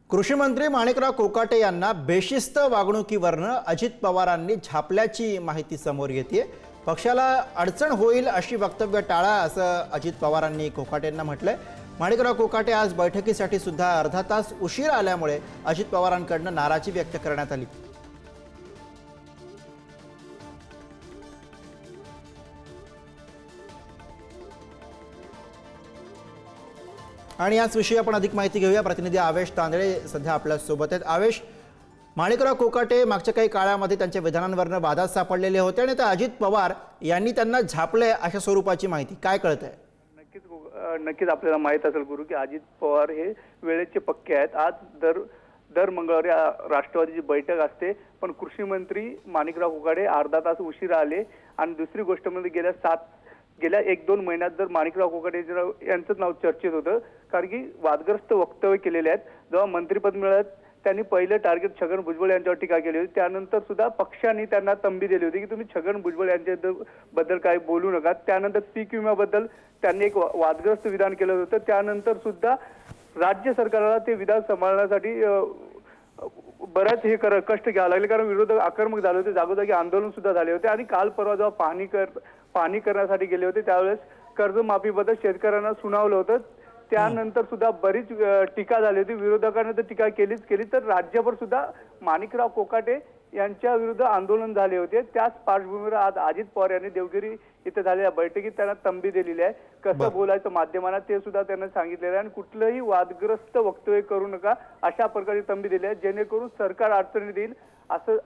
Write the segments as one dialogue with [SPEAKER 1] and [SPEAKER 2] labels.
[SPEAKER 1] कृषी मंत्री माणिकराव कोकाटे यांना बेशिस्त वागणुकीवरनं अजित पवारांनी झापल्याची माहिती समोर येते। पक्षाला अडचण होईल अशी वक्तव्य टाळा असं अजित पवारांनी कोकाटेंना म्हटलंय। माणिकराव कोकाटे आज बैठकीसाठी सुद्धा अर्धा तास उशीर आल्यामुळे अजित पवारांकडून नाराजी व्यक्त करण्यात आली। आणि याच विषयी आपण अधिक माहिती घेऊया। प्रतिनिधी आवेश तांदळे सध्या आपल्या सोबत आहेत। आवेश, माणिकराव कोकाटे मागच्या काही काळामध्ये त्यांच्या विधानांवरनं वादात सापडलेले होते आणि आता अजित पवार यांनी त्यांना झापले अशा स्वरूपाची माहिती काय कळतंय?
[SPEAKER 2] नक्कीच आपल्याला माहित असेल गुरु की अजित पवार हे वेळेचे पक्के आहेत। आज दर मंगळवारी राष्ट्रवादीची बैठक असते, पण कृषी मंत्री माणिकराव कोकाटे अर्धा तास उशिरा आले। आणि दुसरी गोष्ट म्हणजे गेल्या 1-2 महिन्यात जर माणिकराव कोकाटे यांचं नाव चर्चेत होतं, कारण की वादग्रस्त वक्तव्य केलेले आहेत। जेव्हा मंत्रिपद मिळत त्यांनी पहिले टार्गेट छगन भुजबळ यांच्यावर टीका केली होती, त्यानंतर सुद्धा पक्षाने त्यांना तंबी दिली होती की तुम्ही छगन भुजबळ यांच्याबद्दल काही बोलू नका। त्यानंतर पीक विम्याबद्दल त्यांनी एक वादग्रस्त विधान केलं होतं। त्यानंतर सुद्धा राज्य सरकारला ते विधान सांभाळण्यासाठी बऱ्याच कष्ट घ्यावे लागले, कारण विरोधक आक्रमक झाले होते, जागोजागी आंदोलन सुद्धा झाले होते। आणि काल परवा जेव्हा पाहणी करण्यासाठी गेले होते त्यावेळेस कर्जमाफीबद्दल शेतकऱ्यांना सुनावलं होतं। त्यानंतर सुद्धा बरीच टीका झाली होती, विरोधकांनी तर टीका केली, तर राज्यभर सुद्धा माणिकराव कोकाटे यांच्या विरुद्ध आंदोलन झाले होते। त्याच पार्श्वभूमीवर आज अजित पवार यांनी देवगिरी इथे झालेल्या बैठकीत त्यांना तंबी दिलेली आहे। कसं बोलायचं माध्यमांना ते सुद्धा त्यांना सांगितलेलं आहे आणि कुठलंही वादग्रस्त वक्तव्य करू नका अशा प्रकारे तंबी दिली आहे, जेणेकरून सरकार अडचणीत येईल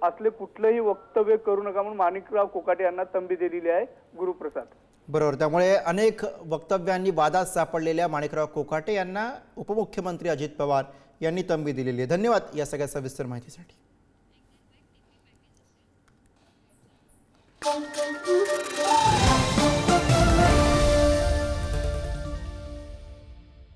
[SPEAKER 2] असले कुठलंही वक्तव्य करू नका म्हणून माणिकराव कोकाटे यांना तंबी दिलेली आहे। गुरुप्रसाद
[SPEAKER 1] बरोबर, त्यामुळे अनेक वक्तव्यांनी वादात सापडलेल्या माणिकराव कोकाटे यांना उपमुख्यमंत्री अजित पवार यांनी तंबी दिलेली आहे। धन्यवाद या सगळ्या सविस्तर माहितीसाठी।